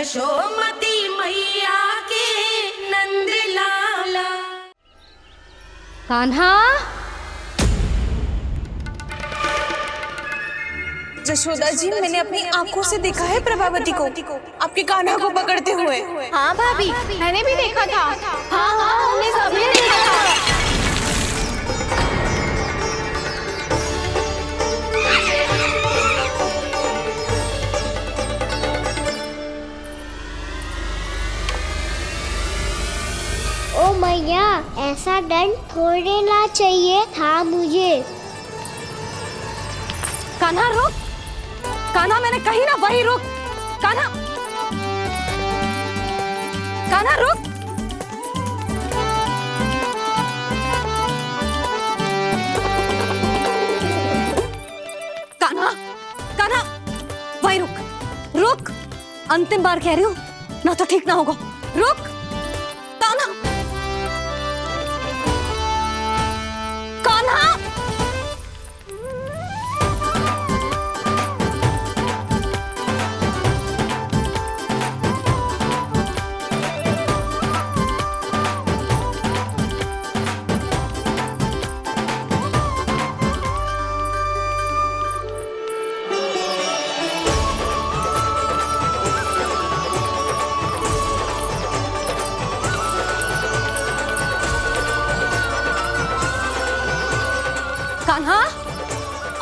यशोमती मैया के नंद लाला। कान्हा, जशोदा जी, मैंने अपनी आंखों से देखा है प्रभावती को आपके कान्हा को पकड़ते हुए। हाँ भाभी, मैंने भी देखा था। हाँ हाँ, हमने सबने देखा था। ओ मैया, ऐसा दंड थोड़े ना चाहिए था मुझे। कान्हा रुक, कान्हा मैंने कही ना वही रुक। कान्हा, कान्हा रुक। कान्हा, कान्हा वही रुक, रुक। अंतिम बार कह रही हूँ, ना तो ठीक ना होगा। रुक कान्हा, कान्हा। कान्हा,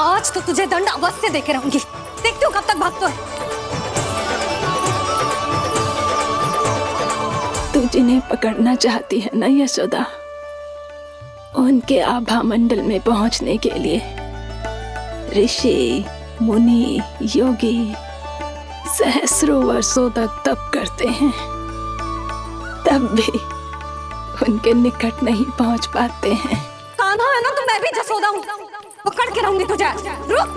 आज तो तुझे दंड अवश्य देके रहूंगी। देखती हूँ कब तक भागते है। तू जिन्हें पकड़ना चाहती है ना यशोदा, उनके आभा मंडल में पहुंचने के लिए ऋषि, मुनि, योगी सहस्रों वर्षों तक तप करते हैं, तब भी उनके निकट नहीं पहुंच पाते हैं। कान्हा है ना, तो मैं भी जसोदा हूँ, पकड़ के रहूंगी तुझे। रुक।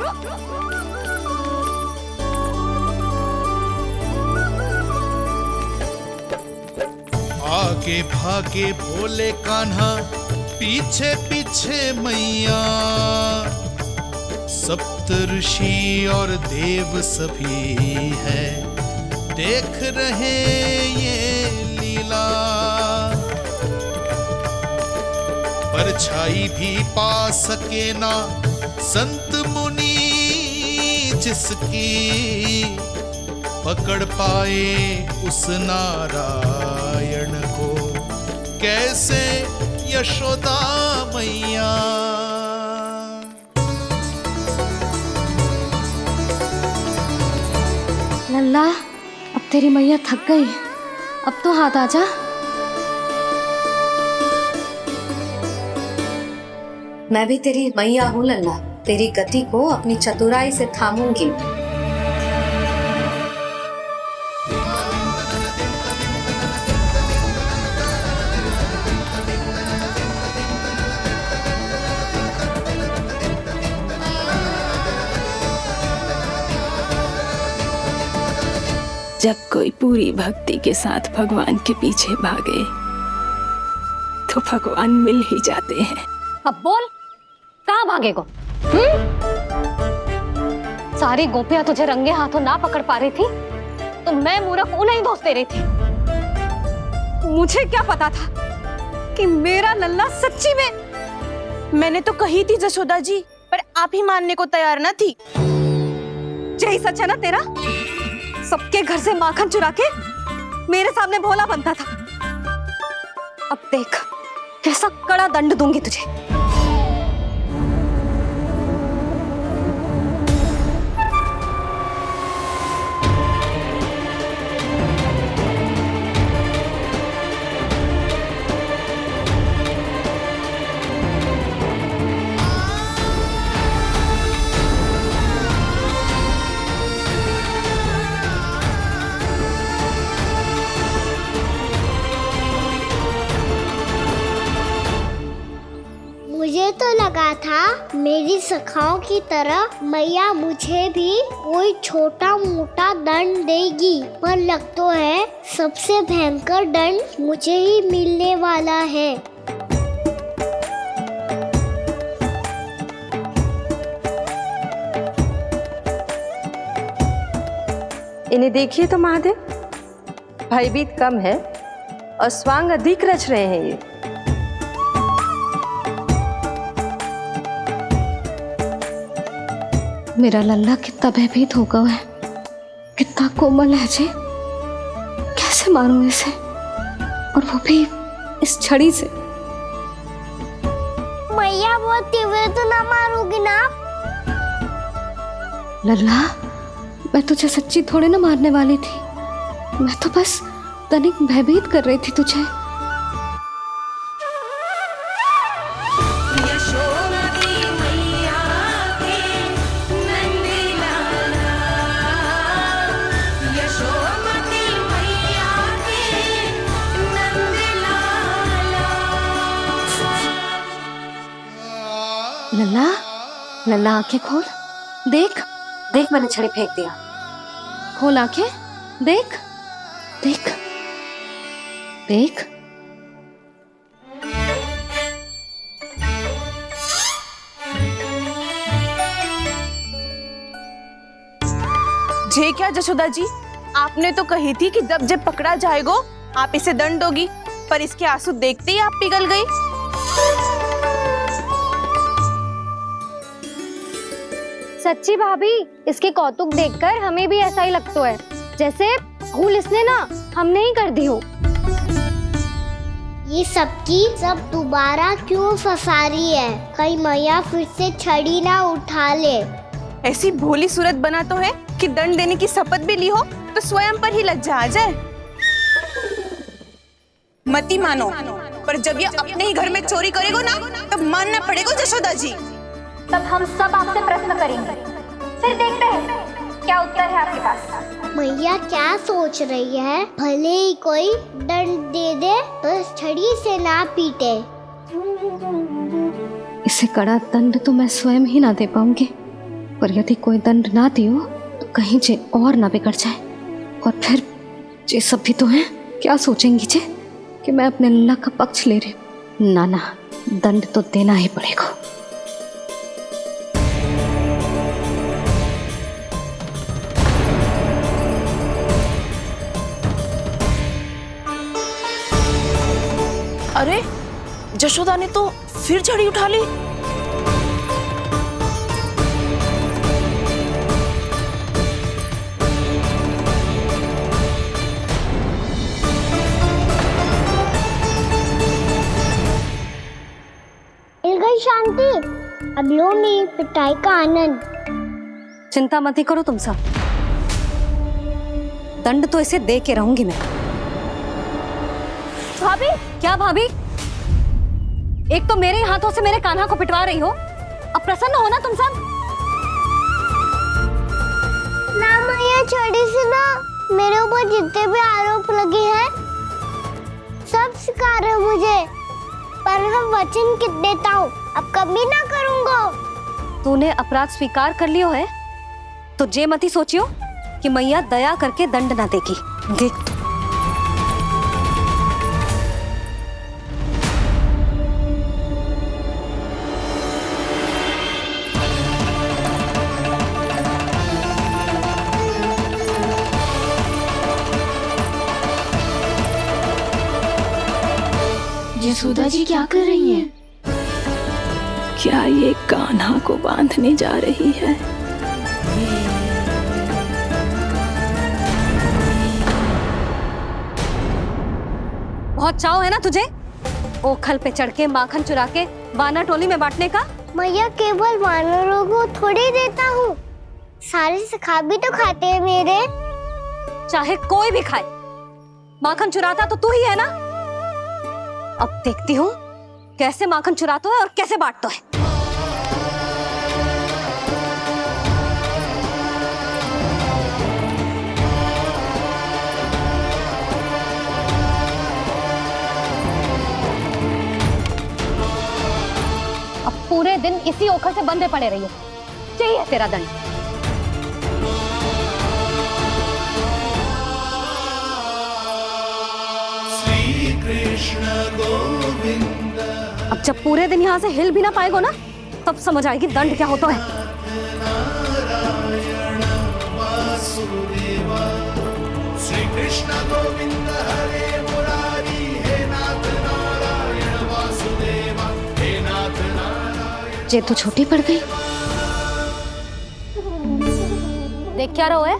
आगे भागे भोले कान्हा, पीछे पीछे मैया। सप्त ऋषि और देव सभी हैं, देख रहे ये लीला। परछाई भी पा सके ना संत मुनि जिसकी, पकड़ पाए उस नारायण को कैसे यशोदा मैया। लल्ला, अब तेरी मैया थक गई, अब तो हाथ आजा। मैं भी तेरी मैया हूँ लल्ला, तेरी गति को अपनी चतुराई से थामूंगी। जब कोई पूरी भक्ति के साथ भगवान के पीछे भागे तो भगवान मिल ही जाते हैं। अब बोल, कहाँ भागेगा? सारी गोपियां तुझे रंगे हाथों ना पकड़ पा रही थी, तो मैं मूर्ख उन्हें ही दोष दे रही थी। मुझे क्या पता था कि मेरा लल्ला सच्ची में। मैंने तो कही थी जशोदा जी, पर आप ही मानने को तैयार न थी। यही सच है ना तेरा? सबके घर से माखन चुरा के मेरे सामने भोला बनता था। अब देख कैसा कड़ा दंड दूंगी तुझे। मुझे तो लगा था मेरी सखाओं की तरह मैया मुझे भी कोई छोटा मोटा दंड देगी, पर लग तो है सबसे भयंकर दंड मुझे ही मिलने वाला है। इन्हें देखिए तो महादेव, भयभीत कम है और स्वांग अधिक रच रहे हैं ये। मेरा लल्ला कितना भयभीत होगा है, कितना कोमल है जी। कैसे मारूं इसे, और वो भी इस छड़ी से। मैया बहुत तीव्र तो ना मारोगी ना? लल्ला, मैं तुझे सच्ची थोड़े ना मारने वाली थी, मैं तो बस तनिक भयभीत कर रही थी तुझे। यशोमती मैया के नंद लाला, यशोमती मैया के नंद लाला। लल्ला, लल्ला आंखें खोल, देख देख, मैंने छड़ी फेंक दिया। खोल आंखें, देख देख देख। जे क्या जशोदा जी, आपने तो कही थी कि जब पकड़ा जाएगा आप इसे दंड दोगी, पर इसके आंसू देखते ही आप पिघल गई। सच्ची भाभी, इसके कौतुक देखकर हमें भी ऐसा ही लगता है जैसे भूल इसने ना हमने ही कर दी हो। ये सबकी सब दोबारा क्यों फंसा रही है? कहीं मैया फिर से छड़ी ना उठा ले। ऐसी भोली सूरत बना तो है कि दंड देने की शपथ भी ली हो तो स्वयं पर ही लज्जा आ जाए। मती मानो, पर जब ये अपने ही घर में चोरी करेगो ना, तब मानना पड़ेगा जशोदा जी। तब हम सब आपसे प्रश्न करेंगे, फिर देखते हैं क्या उत्तर है आपके पास। मैया क्या सोच रही है? भले ही कोई दंड दे दे, बस छड़ी से ना पीटे। इसे कड़ा दंड तो मैं स्वयं ही ना दे पाऊंगी, पर यदि कोई दंड ना दियो तो कहीं जे और ना बिगड़ जाए, और फिर जे सब भी तो हैं, क्या सोचेंगी जे कि मैं अपने लल्ला का पक्ष ले रही हूँ। ना ना, दंड तो देना ही पड़ेगा। अरे, जशोदा ने तो फिर छड़ी उठा ली। मिल गई शांति, अब लो मेरी पिटाई का आनंद। चिंता मत ही करो तुम सब, दंड तो इसे दे के रहूंगी मैं। भाभी, क्या भाभी? एक तो मेरे हाथों से मेरे कान्हा को पिटवा रही हो, अब प्रसन्न हो ना तुम सब? ना मैया, छड़ी से ना मेरे ऊपर जितने भी आरोप लगे हैं सब स्वीकार है मुझे, पर हम वचन देता हूँ अब कभी ना करूँगा। तूने अपराध स्वीकार कर लियो है तो जे मत ही सोचियो कि मैया दया करके दंड ना देगी। देख तू। यशोदा जी क्या कर रही हैं? क्या ये कान्हा को बांधने जा रही है? बहुत चाव है ना तुझे ओखल पे चढ़ के माखन चुरा के वानर टोली में बांटने का? मैया केवल वानरों को थोड़ी देता हूँ, सारे सखा भी तो खाते हैं मेरे। चाहे कोई भी खाए, माखन चुराता तो तू ही है ना। अब देखती हूँ कैसे माखन चुराता है और कैसे बांटता है। अब पूरे दिन इसी ओखल से बंधे पड़े रहिए, चाहिए तेरा दंड। अब जब पूरे दिन यहाँ से हिल भी ना पाएगो ना, तब समझ आएगी दंड क्या होता है। कृष्ण गोविंद हरे मुरारी, हे नाथ नारायण वासुदेवा, हे नाथ नारायण। ये तो छोटी पड़ गई। देख क्या रहो है?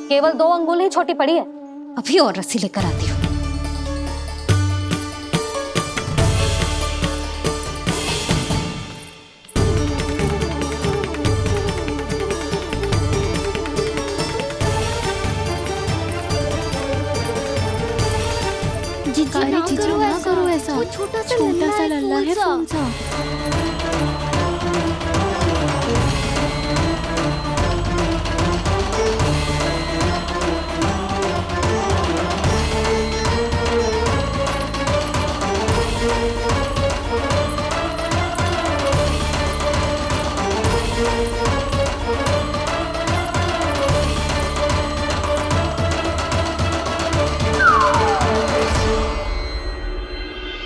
केवल 2 अंगुल ही छोटी पड़ी है। अभी और रस्सी लेकर आती हूँ। जीजी ना करो ऐसा। छोटा सा लल्ला है कौन सा?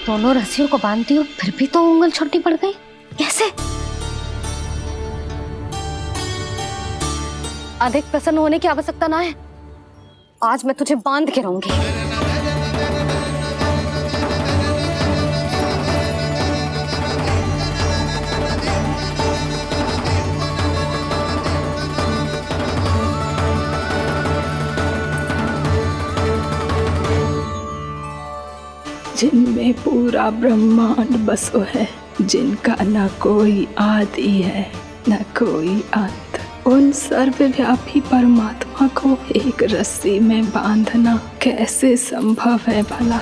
दोनों रस्सियों को बांधती हूँ, फिर भी तो उंगल छोटी पड़ गई। कैसे? अधिक प्रसन्न होने की आवश्यकता ना है। आज मैं तुझे बांध के रहूंगी। जिनमें पूरा ब्रह्मांड बसो है, जिनका न कोई आदि है न कोई अंत, उन सर्वव्यापी परमात्मा को एक रस्सी में बांधना कैसे संभव है भला?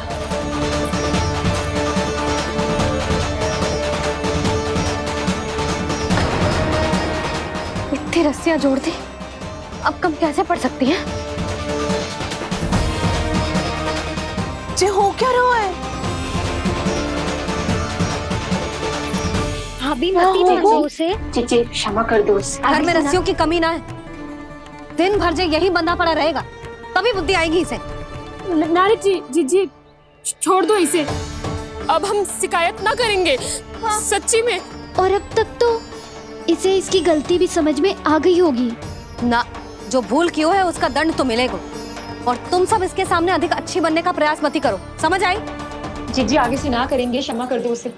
इतनी रस्सियां जोड़ दी, अब कम कैसे पड़ सकती हैं? जे हो क्या रहा है? भाभी मती बंदो से जीजी क्षमा कर दो उसे। घर में रस्सियों की कमी ना है। दिन भर जो यही बंधा पड़ा रहेगा, तभी बुद्धि आएगी इसे। नारद जी जीजी छोड़ दो इसे। अब हम शिकायत ना करेंगे। सच्ची में। और अब तक तो इसे इसकी गलती भी समझ में आ गई होगी ना। जो भूल की है उसका दंड तो मिलेगा। और तुम सब इसके सामने अधिक अच्छी बनने का प्रयास मत करो, समझ आई? जीजी आगे से ना करेंगे, क्षमा कर दो उसे।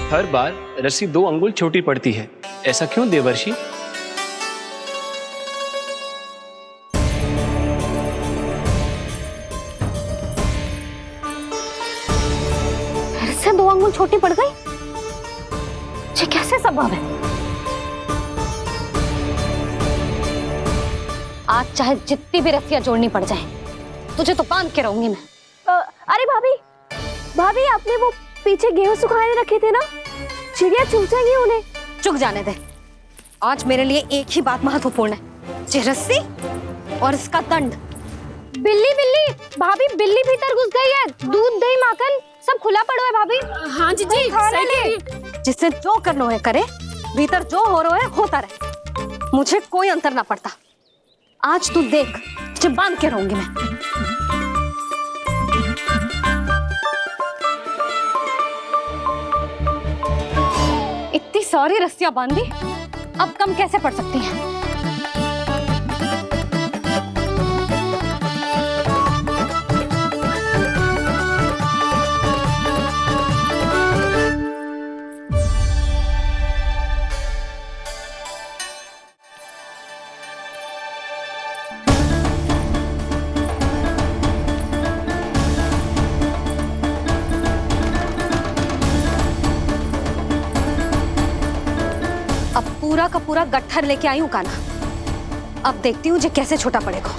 हर बार रस्सी 2 अंगुल छोटी पड़ती है, ऐसा क्यों देवर्षि? फिर से 2 अंगुल छोटी पड़ गई? ये कैसे संभव है? आज चाहे जितनी भी रस्सियां जोड़नी पड़ जाए, तुझे तो बांध के रहूंगी मैं। अरे भाभी आपने वो पीछे गेहूं सुखाए रखे थे ना, चिड़िया चुग जाएंगी उन्हें। चुक जाने दे। आज मेरे लिए एक ही बात महत्वपूर्ण है, ये रस्सी और इसका दंड। बिल्ली भाभी, बिल्ली भीतर घुस गई है। दूध दही माखन सब खुला पड़ा है भाभी। हाँ जीजी सही कह रही है। जिससे जो करना है करे, भीतर जो हो रहा है होता रहे, मुझे कोई अंतर ना पड़ता। आज तू देख, तुझे बांध के रहूंगी मैं। इतनी सारी रस्सियां बांधी, अब कम कैसे पड़ सकती हैं? अब पूरा का पूरा गट्ठर लेके आई हूं कान्हा। अब देखती हूँ जे कैसे छोटा पड़ेगा।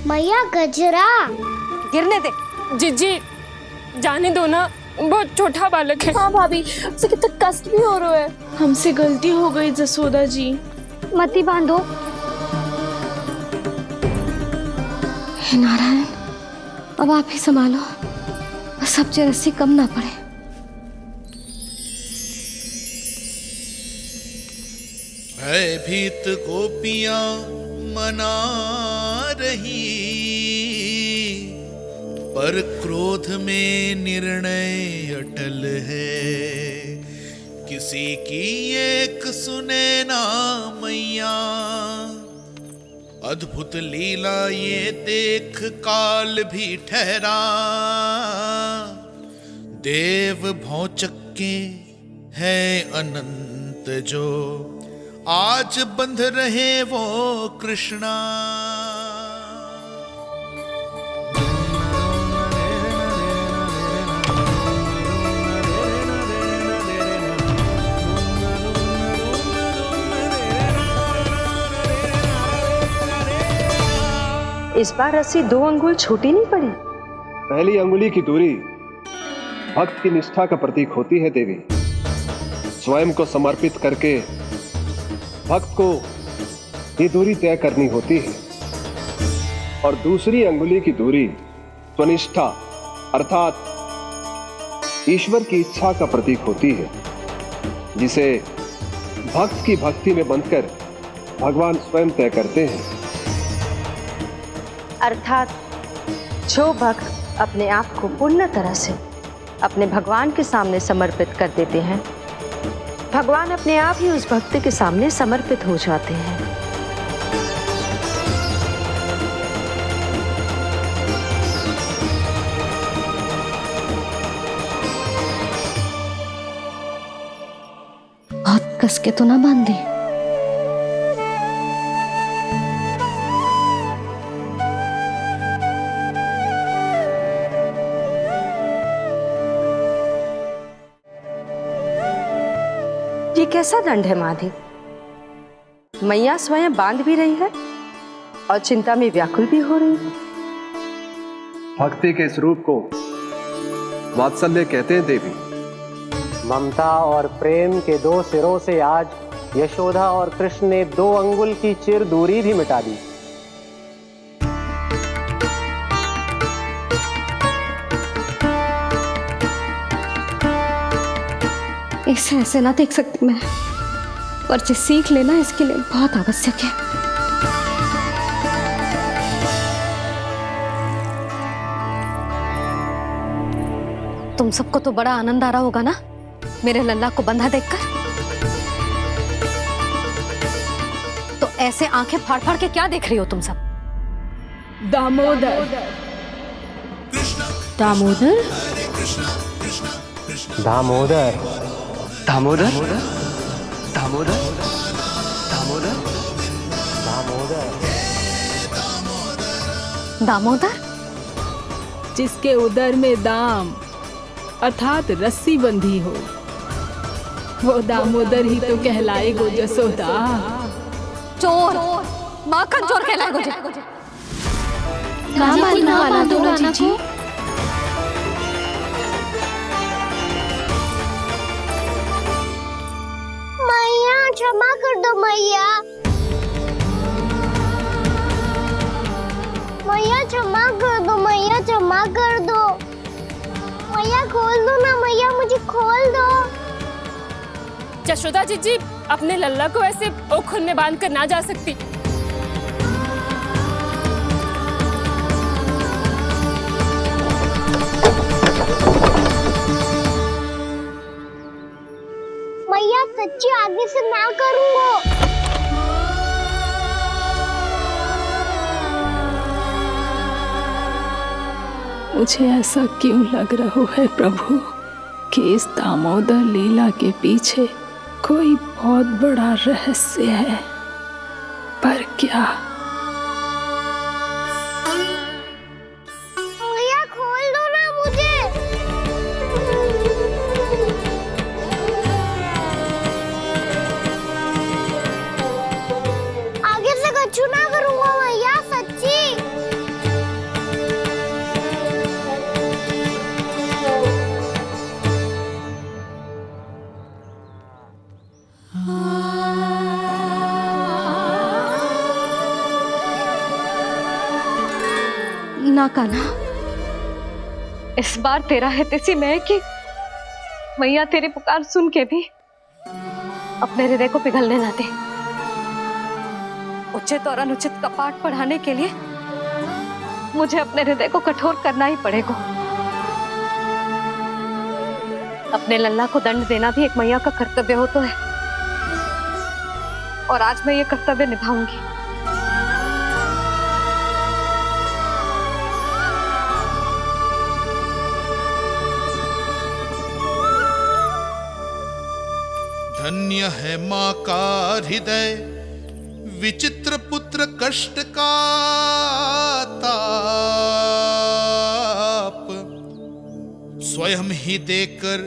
मैया गजरा गिरने दे। जीजी जाने दो ना, बहुत छोटा बालक है। हाँ भाभी, उसे कितना कष्ट भी हो रहा है। हमसे गलती हो गई जसोदा जी। मती बांधो। हे नारायण, अब आप ही संभालो, बस बस अब जे रस्सी कम ना पड़े। भयभीत गोपियां मना रही, पर क्रोध में निर्णय अटल है। किसी की एक सुने ना मैया, अद्भुत लीला ये देख काल भी ठहरा। देव भौचक्के है अनंत जो, आज बंध रहे वो कृष्णा। इस बार रस्सी 2 अंगुल छोटी नहीं पड़ी। पहली अंगुली की दूरी भक्त की निष्ठा का प्रतीक होती है देवी। स्वयं को समर्पित करके भक्त को ये दूरी तय करनी होती है। और दूसरी अंगुली की दूरी स्वनिष्ठा अर्थात ईश्वर की इच्छा का प्रतीक होती है, जिसे भक्त की भक्ति में बंधकर भगवान स्वयं तय करते हैं। अर्थात जो भक्त अपने आप को पूर्ण तरह से अपने भगवान के सामने समर्पित कर देते हैं, भगवान अपने आप ही उस भक्त के सामने समर्पित हो जाते हैं। बहुत कस के तो ना बांधी। ये कैसा दंड है माधी? मैया स्वयं बांध भी रही है और चिंता में व्याकुल भी हो रही है। भक्ति के इस रूप को वात्सल्य कहते हैं देवी। ममता और प्रेम के 2 सिरों से आज यशोदा और कृष्ण ने 2 अंगुल की चिर दूरी भी मिटा दी। इसे ऐसे ना देख सकती मैं, पर जो सीख लेना इसके लिए बहुत आवश्यक है। तुम सबको तो बड़ा आनंद आ रहा होगा ना मेरे लल्ला को बंधा देखकर। तो ऐसे आंखें फाड़ फाड़ के क्या देख रही हो तुम सब? दामोदर। दामोदर? दामोदर। दामोदर दामोदर दामोदर दामोदर। दामोदर? जिसके उदर में दाम अर्थात रस्सी बंधी हो, वो दामोदर ही तो कहलाए गो जसोदा। चोर, माखन चोर कहलाए गो। ना जी। मैया क्षमा कर दो मैया। मैया क्षमा कर दो, मैया क्षमा कर दो। मैया खोल दो ना मैया, मुझे खोल दो। जशोदा जी अपने लल्ला को ऐसे ओखल में बांध कर ना जा सकती। मैया सच्ची आगे से ना करूंगा। मुझे ऐसा क्यों लग रहा है प्रभु कि इस दामोदर लीला के पीछे कोई बहुत बड़ा रहस्य है, पर क्या? मैया खोल दो ना मुझे। आगे से कछु ना करूंगा मैया, सच्ची। ना कान्हा, इस बार तेरा है तेसी मैं कि मैया तेरी पुकार सुन के भी अपने हृदय को पिघलने ना दे। उचित और अनुचित का पाठ पढ़ाने के लिए मुझे अपने हृदय को कठोर करना ही पड़ेगा। अपने लल्ला को दंड देना भी एक मैया का कर्तव्य हो तो है, और आज मैं ये कर्तव्य निभाऊंगी। धन्य है माँ का हृदय, विचित्र पुत्र कष्ट का ताप, स्वयं ही देकर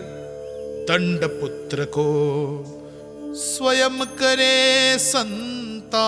दंड पुत्र को स्वयं करे संताप।